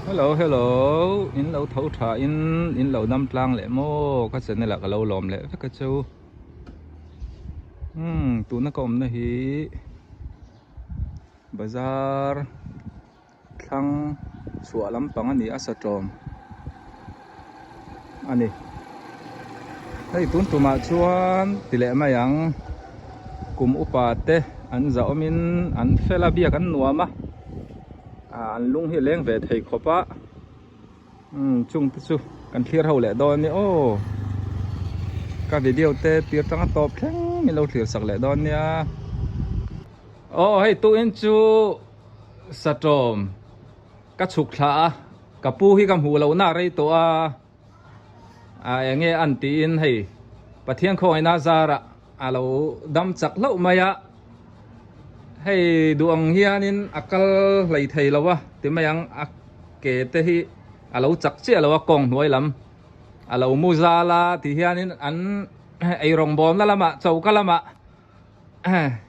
hello in lâu thấu thả in lâu năm lang lệ mô các sen này là cái lâu lòm lệ các châu tụi nó còn này hi bazar thang sủa lắm bằng anh đi asa trộm anh đi thấy tụi mà chuan tỷ lệ mà yang cùng upate anh giàu min anh phê la bia kan nuama anh lung hi leng về thầy khopa chung tu kan clear hậu lệ đòn ni ô các video te tiệt tăng top theng mi lâu clear sak lệ đòn nha ô hey tu in chu satom các chục thả các pu hi kam hu lâu na rei to nghe anh tin hey pathian khoi na zara alo dam chak lo maya hey duang hianin akal lei thei lawa ti mayang ke te hi alo chak che lawa kong hnuai lam alo muzala ti hianin an ei rong bom la lama chau ka lama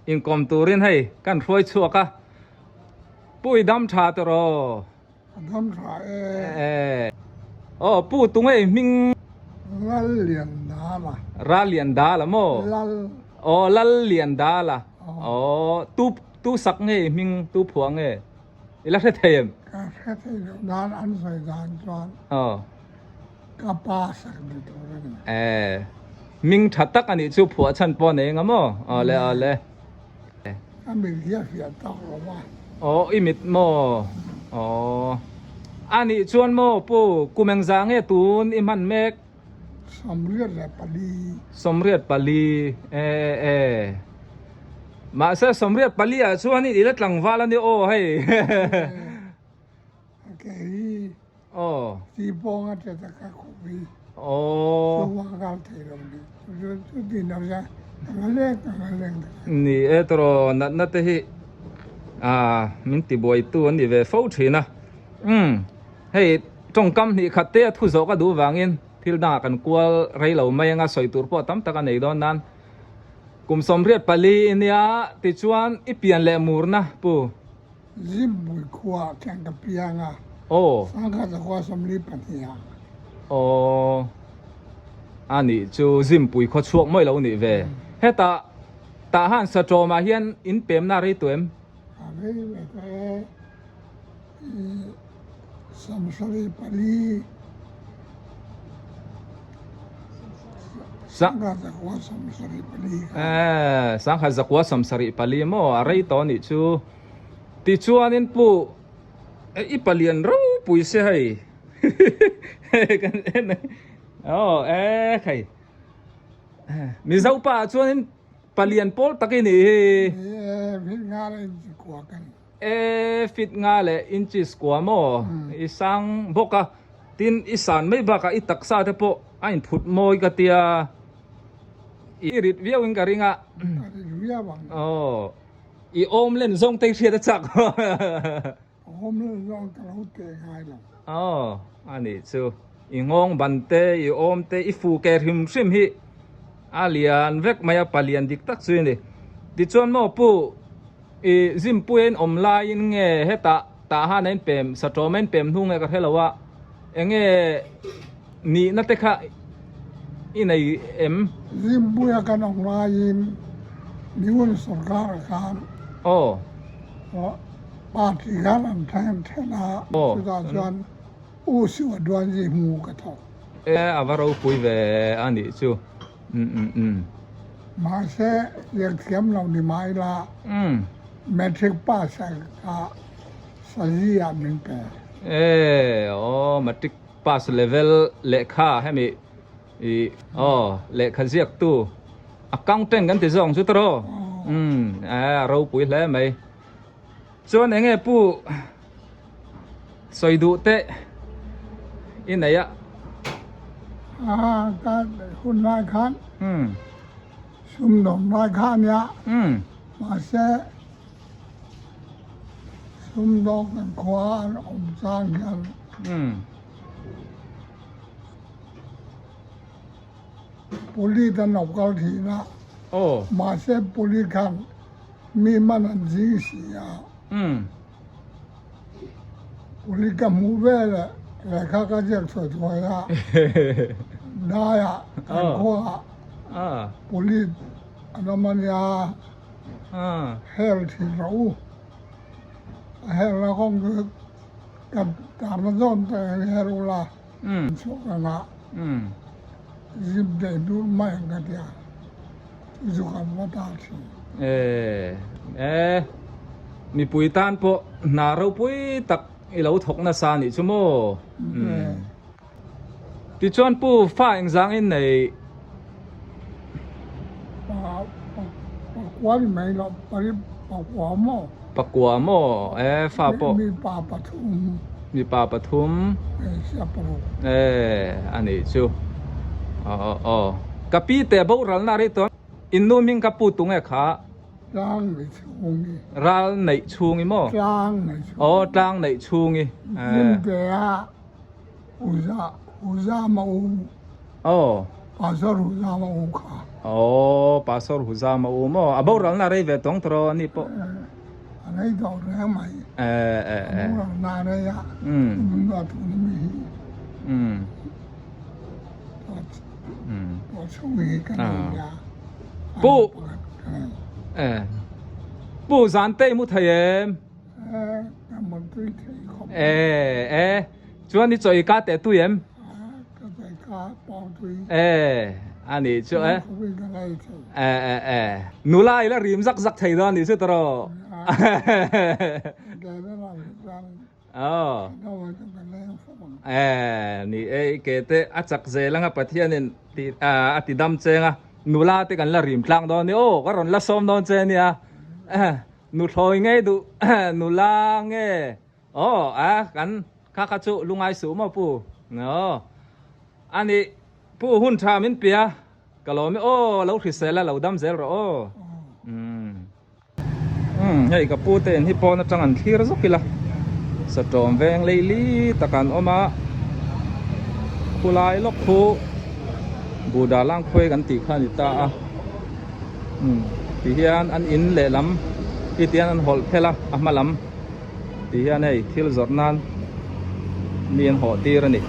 in kom turin hei kan roi chuaka pui dam tha to ro dam tha pu tung ei ming ra liền đá la mo lal lian da la tu sak nge ming tu phuang nge ila the them ka the dan an sai dan chuan ka pa sak ni to ming thatak ani chu phua chan po ne ngamo le a mi hia fia ta lo wa imit mo ani chuan mo pu kumeng za nge tun iman mek somriat pali mà sao sống riết bali à chú anh đi lết lằng va lên đi ô hay cái đi bong ở trên cái khu vi chú hoa gal thấy rồi chú đi nào ra ngaleng nè tro nát thế hi mình ti boy tu anh đi về phẫu thuật na hay trong cam thì khát té thu dấu cái đủ vàng in thil na kan kual rei lo mai nga soi tur po tam taka nei don nan kum somriat pali nia ti chuan ipian le murna pu zim bui khwa chang ka pianga sang ka khwa somli pania ani chu zim pui kho chuak moi lo ni ve heta ta han sa tro ma hian in pem na rei tuem ve ve somsari pali sang kha zakwa samsari pali mo arai to ni chu ti chuan in pu i palian ro pui se hai kan en khai mi zau pa chuan in palian pol takini fit nga le kwa kan fit nga le inches kwa mo isang boka tin isan mai baka itaksa te po ain phut moi ka tia irit viewing ka ringa i om len zong te thia ta chak om len zong ta ho te hai lo ani chu i ngong ban te i om te i fu ke him sim hi alian vek maya palian dik tak chu ni ti chon mo pu i zim puen om la in nge heta ta ha nen pem sa tomen pem hu nge ka helawa enge ni na te kha inai zim buya kan ong la in niun sarkar kan party kan an thena da chuan si wa duan ji mu ka tho avaro pui ve ani chu ma se yak thiam lo ni mai la metric pass ka sajia min pe matric pass level lekha hemi lekha ziak tu accountant kan ti zong chu tro ro pui hle mai chuan enge pu soidu te inaya ka hun lai khan sum dom lai khan ya ma se sum dom kan khwa om sang kan poli dan nọc gal thi na ma se poli khan mi man an ji si ya 我哩咁冇咩咧，嚟卡卡只出台啦，哪呀，干过啊，อ่า 我哩那么呀， อ่า health เรา health เราคงคือกับตามมันต้นแต่ health ละ อืม ช่วงนั้น อืม ยิบได้ดูไม่กันเดียวอยู่กับวัดอาชี เอเอมีปุ๋ยตานโปนาเราปุ๋ยตักอีเราถกนาซานี่ชั่วโมติจวนปูฟ้าอิงจางอินใน ปากว่าไม่หรอกปริปากว่าหม้อ ปักกัวโมฟ้าโป มีป่าปทุม มีป่าปทุม เสียปรุ อันนี้ชูอ๋อกะปีแต่บุรัลนาริตอนอินโนมิงกับปูตุงเอขา จ้างในช่วงนี้ รัลในชูงิโม จ้างในช่วง อ๋อจางในชูงิ ยิ่งแต่อุซามาอู อ๋อ ภาษาอุซามาอูค่ะ อ๋อปาสอร์หุซามาอูโมอ่ะบุรัลนาริเวตองตรอนี่ป อันนี้ต่อแรงใหม่ มูลนาเลยอ่ะมันว่าถูกมีตัวช่วงนี้กันเลยอ่ะ ปูซานเตมุทะเยม มันตุ้ยเทคอบ จวนนี่จอยกาแต่ตุเยม ก็ไปกาปองตุ้ย อันนี้ชัว เขาวิ่งกันเลยเถอะ นูไล่แล้วริมซักไทยดอนนี่สุดตรอ แกได้รับการ อ๋อ เราจะเป็นแรงฟ้อง นี่เกเตอาจักเจลังปะเทียนินติติดำเจงนูลาติกันละริมกลางดอนนี่โอ้ก็รอนละซ้อมดอนเจเนี่ยนูถอยไงดูนูลาไงอ๋อกันข้าขจุลุงไอสูมาปูเนาะอันนี้ปูหุ่นชามินเปียก็ลไม่โอ้เราคริสเซลเราดำเจรโอ้เฮ้ยกับปูเต้นที่ปอนจังอันที่ระซุกิละสตรอมแวงเลยลีตะกันออกมาคูลายล็อกคูบูดาล่างคุยกันตีขันตาตีเฮียนอันอินเล่ลำตีเฮียนอันหอลเพละมาลำตีเฮียนไอ้ทิลจอดนันมีอันหอตีระนี่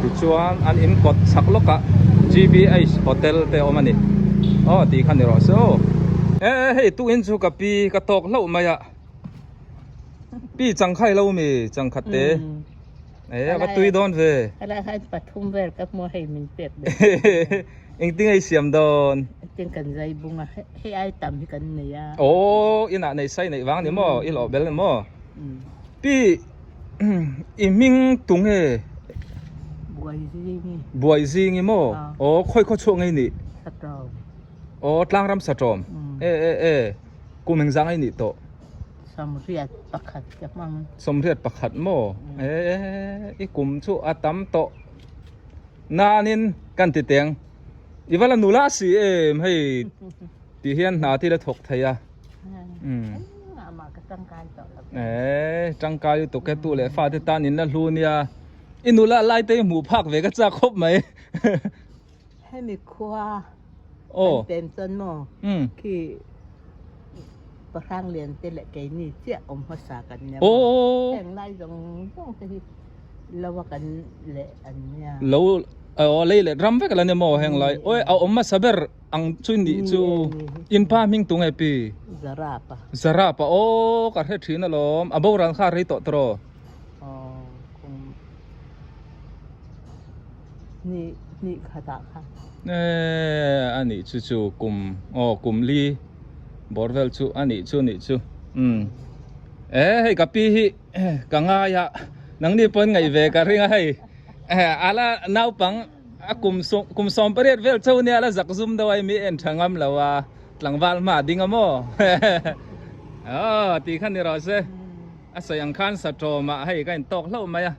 ติชวนอันอินกดสักล็อกอะ GBH Hotel เตอมานี่อ๋อตีขันนี่รอโซ่เฮ้ยตู้อินชูกับปีกระตอกเล่ามาอะปีจังไข่เล่ามีจังขัดเตก็ตุยโดนเวอะไรให้ปฐุมเวรกับมัวให้มันเปียกเลยเองติ้งไอเสียมโดนเจงกันใจบุงอ่ะให้ไอ้ต่ำที่กันเนี่ยโอ้อิน่ะในไส้ในวางนี่มั้งอีหล่อเบลนี่มั้งปีอีมิงตุงเฮบวยซิงมั้งโอ้ค่อยเขาช่วงไงนี่สตรอมโอ้ตั้งรำสตรอมกูมึงจังไงนี่โตสมเรียดประคัดกับมังสมเรียดประคัดมั้งอีกลุ่มชั่วอาตัมโตนานินกันติเตียงอีวันละนูลาสีให้ตีเฮียนหาที่ละถกไทยมาก็จังการต่อจังการอยู่ตกแก่ตัวเลยฟ้าที่ตานินละลูเนี่ยอินูละไล่เตะหมูพักเวก็จะครบไหมให้มีครัวเต็มต้นหม้อคือประทังเรียนเตะเกนี่เจ้าอมภาษากันเนี่ยแต่งไล่ตรงที่เราว่ากันเละอันเนี้ยเราเลยเลยรำไปกันแล้วเนี่ยหม้อแห้งไรโอ้ยเอาอมมาสับเบอร์อังชุนดิจูอินพามิงตุงไอปีซาราปะโอ้กัดให้ถือน่ะล้อมอ่ะบ่รังค่าริโตตรอนี่ขาตาค่ะอันนี้จู่ๆกลุ่มกลุ่มลีบอร์เวลจู่อันนี้จู่นี่จู่ให้กับปีกังอายะนังนี่ปนไงเวกันเรื่องให้ala nau pang kum som paret vel chau ne ala zak zum dawai mi en thangam lawa tlangwal ma dingamo ti khan ni ro se asayang khan sa tro ma hai kan tok hlo ma ya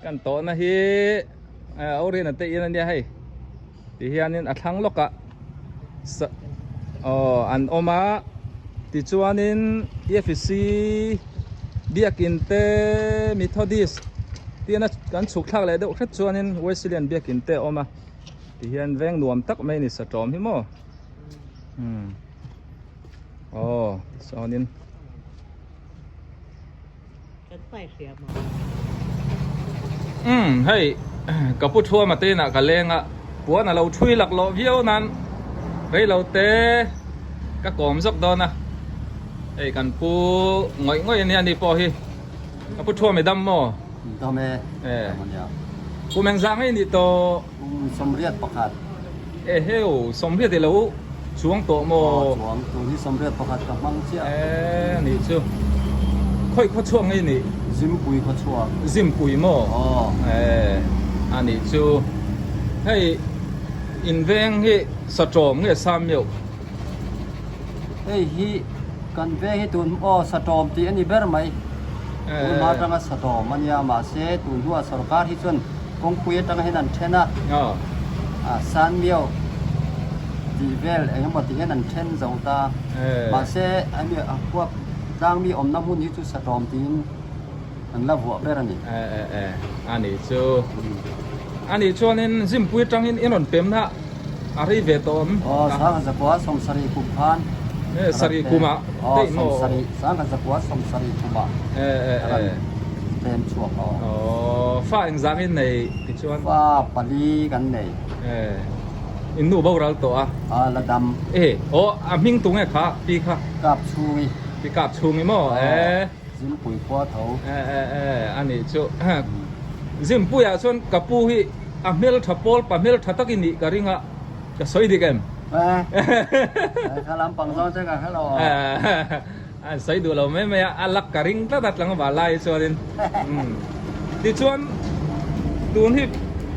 kan to na hi ori na te in ya hai ti hianin athang loka an oma ti chuanin EFC biakinte methodistที่นั่นกันสุกทักเลยเด็กแค่ชวนนินเวสเลียนเบียกินเตะออกมาที่เห็นแวงหนวมตักไม่นี่สตรอมที่มั้ง ซอนิน กันไฟเสียมา ให้กับผู้ชัวมาเต้นกับเลงอ่ะปัวน่ะเราช่วยหลักล้อเบี้ยวนั้นเฮ้ยเราเตะก็กลมสักดอนนะไอ้กันปูง่อยเนี่ยนี่พอฮีกับผู้ชัวไม่ดำมั้ง ทำไมกูแมงซังให้นี่โต สมเรียดประกาศ เฮ้ยสมเพียรเดี๋ยวช่วงโตโม ช่วงตรงที่สมเรียดประกาศกับมังเชีย นี่ชูค่อยเขาช่วงไอ้นี่ ซิมปุยเขาชัว ซิมปุยโมอันนี้ชูให้อินเวงให้สะจอมให้ซ้ำอยู่ เฮ้ยฮีกันเวให้ตุนสะตอมตีอันนี้เบอร์ไหมมาตั้งสะตอมมันยามาเสตุนหัวสรการที่ส่วนกงคุยตั้งให้นั่นเช่นนะซันเมียวดีเวลเองหมดที่นั่นเช่นจงตามาเสอันนี้พวกดังมีอมน้ำหุ่นที่จุดสะตอมตีนอันละหัวเบอร์นี่อันนี้ชูอันนี้ชวนนินซิมปุยจังอินนเป็นนะอะไรเวทอมสร้างจากว่าสมสรีคุพานสรีคุมาสมสรีสร้างจากว่าสมสรีคุมาเป็นช่วงฟ้าเอ็งจังอินในที่ชวนฟ้าปลีกันในอินนูบ่าวเราตัวละดำมิงตุงไงค่ะปีค่ะกับชูงปีกับชูงมั้งซิมปุยพัวเถาอันนี้ชูซิมปุยส่วนกับปุยเมลทับปอลปะเมลทับตะกินนี่การิงะจะสวยดีกันข้าลำปังซ้อนเจ้ากันข้าเราสวยดูเราไม่อัลลักการิงตั้งแต่หลังบาลายส่วนที่ส่วนดูนี่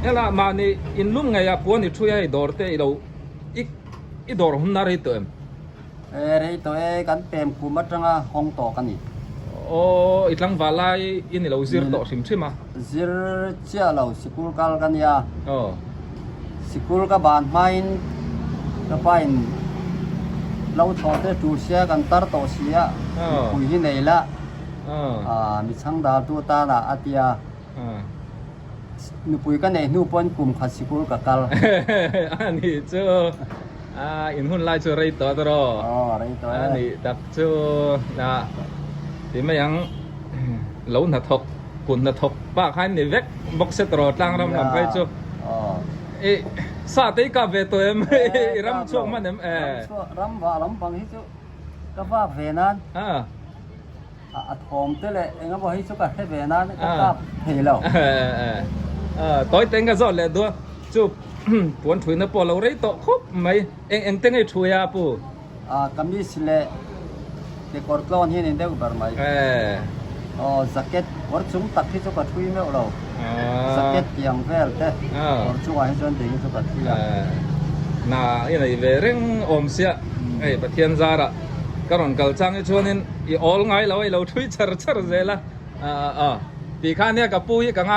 เละมานี่อินลุ่มไงอะพวกนี่ช่วยให้ดอร์เตะเราอีดอร์หุ่นนารีตัวรีตัวกันเต็มคุมัดจังห้องต่อกันนี่อีหลังบาลายอินนี่เราซิร์ต่อสิมใช่ไหมซิร์เชี่ยเราสกุลกัลกันยาสกุลกับบานไม่ก็ไปเราชอบเตะจูเชียกันตัดต่อเชียคุยที่ไหนละมีช่างดาวตัวตาละอาเตียนูปุยกันไหนนูปนกลุ่มขัดสกุลกับกัลอันนี้เจ้าอินหุ่นลายเจอไรต่อตลอดอันนี้ดักเจ้านะที่ไม่ยังเหลาหน้าทกกุนหน้าทกป้าใครนี่เวกบ็อกเซตตลอดตั้งรำลำไปเจ้าสาธิตกับเวตัวรำช่วงมันรำว่าลำบังฮิจุก็ว่าเวนันอัดหอมเตะเองก็บอกฮิจุกับเวนันก็ว่าเฮแล้วต่อยเต็งก็สอนเลยด้วยจุบปวนถุยนะปอเราได้โตครบไหมเองเต็งให้ช่วยปูกำมิสเลเด็กกอดกลอนที่นี่เด็กแบบไหมสเก็ตวัดซุ้มตัดที่จุกับถุยไม่เราสเก็ตยังเวลเต้ช่วยให้จนถึงจุกับถุยน่าอย่างไรเวริงอมเสียประเทศซาระก็รอนกัลจังชวนนินอีออลไงเราถุยชัดเจละปีข้าเนี่ยกับปุ้ยกับไง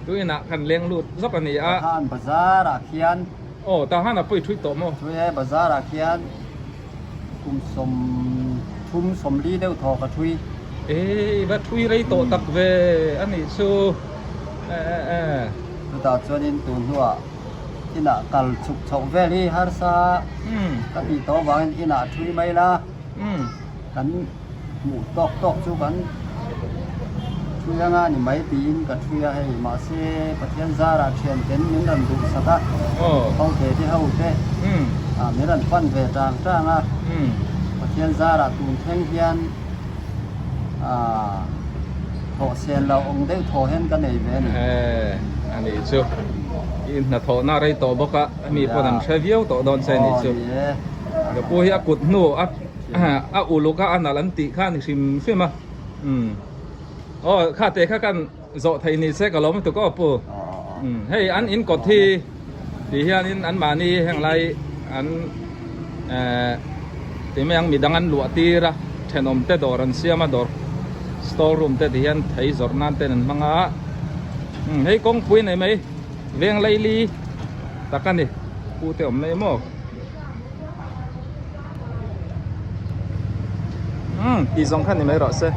ดูนี่นะกันเลี้ยงลูกสักกันนี่ท่านภาษาราเคียนตาฮันน่ะปุ้ยถุยโตมั้งช่วยให้ภาษาราเคียนคุมสมลีเดียวทอกระถุยบัดถุยไรโตตักเวอันนี้ชูต่อชวนนินตุนหัวอินะกัลชุกชกเวลีฮาร์ซากันอีโตวางอินะถุยไม่ละกันหมูตอกจูกันช่วยงานนี่ไม่ปีนก็ช่วยให้มาเสียประเทศซาราเชียนเป็นมิรันดูสักเขาเทที่เขาเทมิรันฟันเวจางจ้างประเทศซาราตุนเทงเฮียนโถเซียนเราองค์ได้โถเห็นกันในเวนี่อันนี้ชูอินนาโถน่าไรต่อบอกว่ามีคนนั้นเชฟเยลต่อดอนเซนี่ชูเดี๋ยวพวกที่กุดนูอุลุกะอันนั้นติข้านี่ชิมใช่ไหมข้าเตะข้ากันโจไทยนี่เสกก็ล้มตัวก็ปูให้อันอินกดที่เฮียนินอันมานี่แห่งไรอันที่ไม่ยังมีดังอันหลวตีระเทนอมเตดอรันเซียมาดอร์สตอร์รูมเตที่เฮียนไทยจอร์นันเตนันมังให้กงปุยไหนไหมเวียงไลลีตะกันดิปูเตอมไม่หมอกอีสองขั้นนี่ไหมรอเซ่